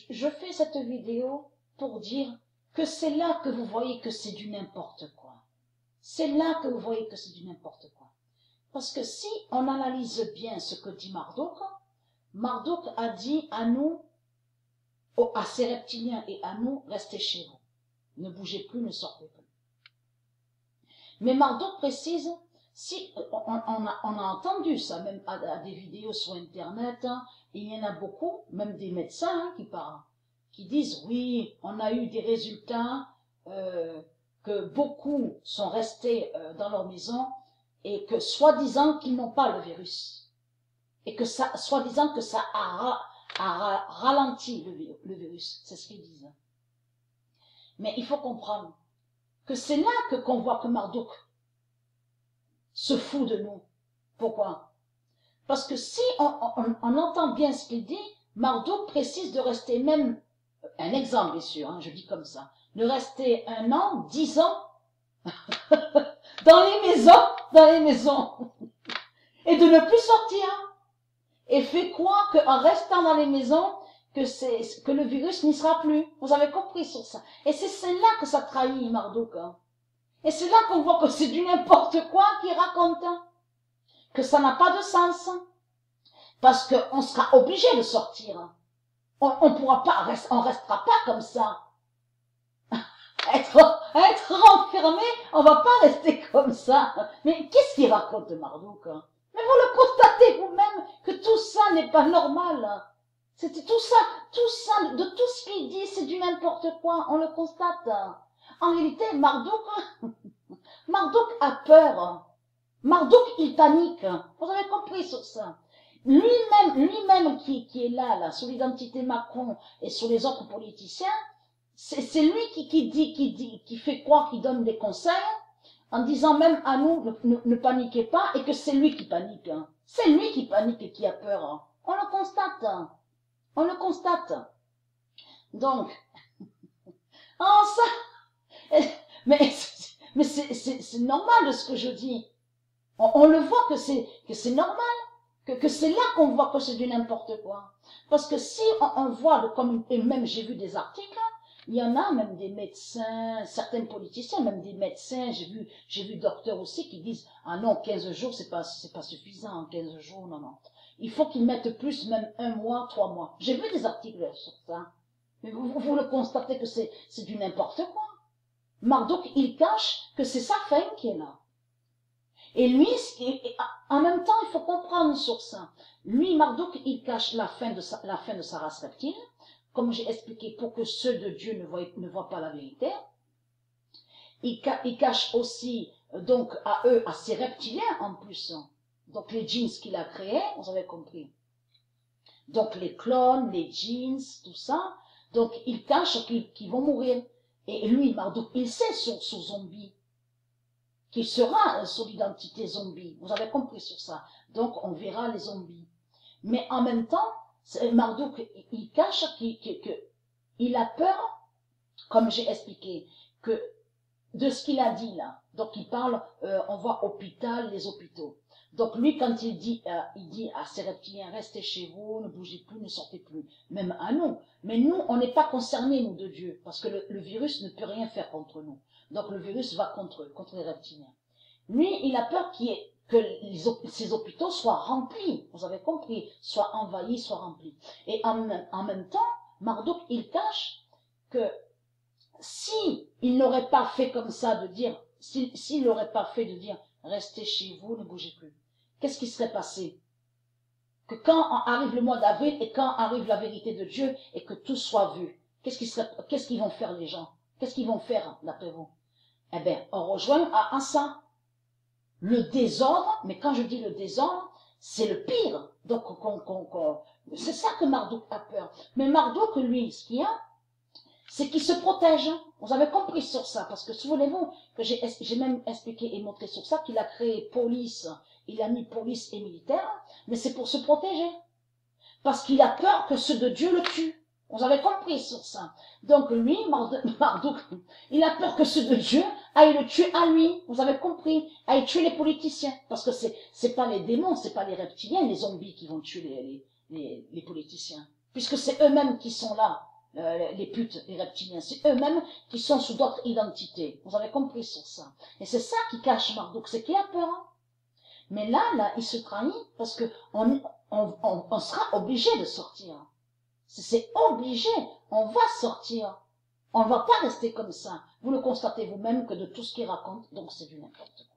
je fais cette vidéo pour dire que c'est là que vous voyez que c'est du n'importe quoi. C'est là que vous voyez que c'est du n'importe quoi. Parce que si on analyse bien ce que dit Marduk, Marduk a dit à nous, à ces reptiliens et à nous, restez chez vous. Ne bougez plus, ne sortez plus. Mais Marduk précise, si on a entendu ça, même à des vidéos sur Internet, hein, et il y en a beaucoup, même des médecins hein, qui parlent, qui disent, oui, on a eu des résultats, que beaucoup sont restés dans leur maison, et que soi-disant qu'ils n'ont pas le virus. Et que ça, soi-disant que ça a ralenti le virus. C'est ce qu'ils disent. Mais il faut comprendre que c'est là qu'on voit que Marduk se fout de nous. Pourquoi? Parce que si on entend bien ce qu'il dit, Marduk précise de rester même, un exemple bien sûr, hein, je dis comme ça, de rester 1 an, 10 ans, dans les maisons, et de ne plus sortir. Et fait croire qu'en restant dans les maisons, que le virus n'y sera plus. Vous avez compris sur ça. Et c'est là que ça trahit Marduk. Hein. Et c'est là qu'on voit que c'est du n'importe quoi qu'il raconte. Hein. Que ça n'a pas de sens. Parce qu'on sera obligé de sortir. On pourra pas, on restera pas comme ça. Être enfermé, on va pas rester comme ça. Mais qu'est-ce qu'il raconte de Marduk? Hein? Mais vous le constatez vous-même que tout ça n'est pas normal. C'était tout ça, de tout ce qu'il dit, c'est du n'importe quoi. On le constate. En réalité, Marduk a peur. Marduk, il panique. Vous avez compris sur ça. Lui-même qui est là, sur l'identité Macron et sur les autres politiciens, c'est lui qui fait croire qu'il donne des conseils, en disant même à nous, ne paniquez pas, et que c'est lui qui panique. Hein. C'est lui qui panique et qui a peur. Hein. On le constate. Hein. On le constate. Donc, oh ça, mais c'est normal de ce que je dis. On le voit que c'est normal, que c'est là qu'on voit que c'est du n'importe quoi. Parce que si on voit, comme, et même j'ai vu des articles, il y en a même des médecins, certains politiciens, même des médecins, j'ai vu docteurs aussi qui disent, ah non, 15 jours, c'est pas suffisant, 15 jours, non. Il faut qu'ils mettent plus, même 1 mois, 3 mois. J'ai vu des articles sur ça. Mais vous le constatez que c'est du n'importe quoi. Marduk, il cache que c'est sa fin qui est là. Et lui, en même temps, il faut comprendre sur ça. Lui, Marduk, il cache la fin de sa race reptile, comme j'ai expliqué, pour que ceux de Dieu ne voient pas la vérité. Il cache aussi, donc, à eux, à ces reptiliens en plus, donc les djinns qu'il a créés, vous avez compris. Donc les clones, les djinns, tout ça, donc il cache qu'ils vont mourir. Et lui, Marduk, il sait sur zombie, qu'il sera sur l'identité zombie. Vous avez compris sur ça. Donc on verra les zombies. Mais en même temps, Marduk, il cache qu'il a peur, comme j'ai expliqué, que de ce qu'il a dit là. Donc il parle, on voit hôpital, les hôpitaux. Donc lui, quand il dit à ces reptiliens, restez chez vous, ne bougez plus, ne sortez plus, même à nous. Mais nous, on n'est pas concernés, nous, de Dieu, parce que le virus ne peut rien faire contre nous. Donc le virus va contre les reptiliens. Lui, il a peur que ces hôpitaux soient remplis, vous avez compris, soient envahis, soient remplis. Et en même temps, Marduk, il cache que si il n'aurait pas fait comme ça, de dire, s'il n'aurait pas fait de dire, restez chez vous, ne bougez plus, qu'est-ce qui serait passé? Que quand arrive le mois d'avril et quand arrive la vérité de Dieu et que tout soit vu, qu'est-ce qu'ils vont faire les gens? Qu'est-ce qu'ils vont faire d'après vous? Eh bien, on rejoint à ça. Le désordre, mais quand je dis le désordre, c'est le pire. Donc, c'est ça que Marduk a peur. Mais Marduk, lui, ce qu'il y a, c'est qu'il se protège. Vous avez compris sur ça, parce que souvenez-vous que j'ai même expliqué et montré sur ça qu'il a créé police, il a mis police et militaire, mais c'est pour se protéger. Parce qu'il a peur que ceux de Dieu le tuent. Vous avez compris sur ça. Donc lui, Marduk, il a peur que ceux de Dieu aillent le tuer à lui. Vous avez compris? Aillent tuer les politiciens. Parce que c'est pas les démons, c'est pas les reptiliens, les zombies qui vont tuer les politiciens. Puisque c'est eux-mêmes qui sont là. les putes, les reptiliens. C'est eux-mêmes qui sont sous d'autres identités. Vous avez compris sur ça. Et c'est ça qui cache Marduk, c'est qu'il a peur. Hein. Mais là, il se trahit parce que on sera obligé de sortir. C'est obligé. On va sortir. On ne va pas rester comme ça. Vous le constatez vous-même que de tout ce qu'il raconte, donc c'est du n'importe quoi.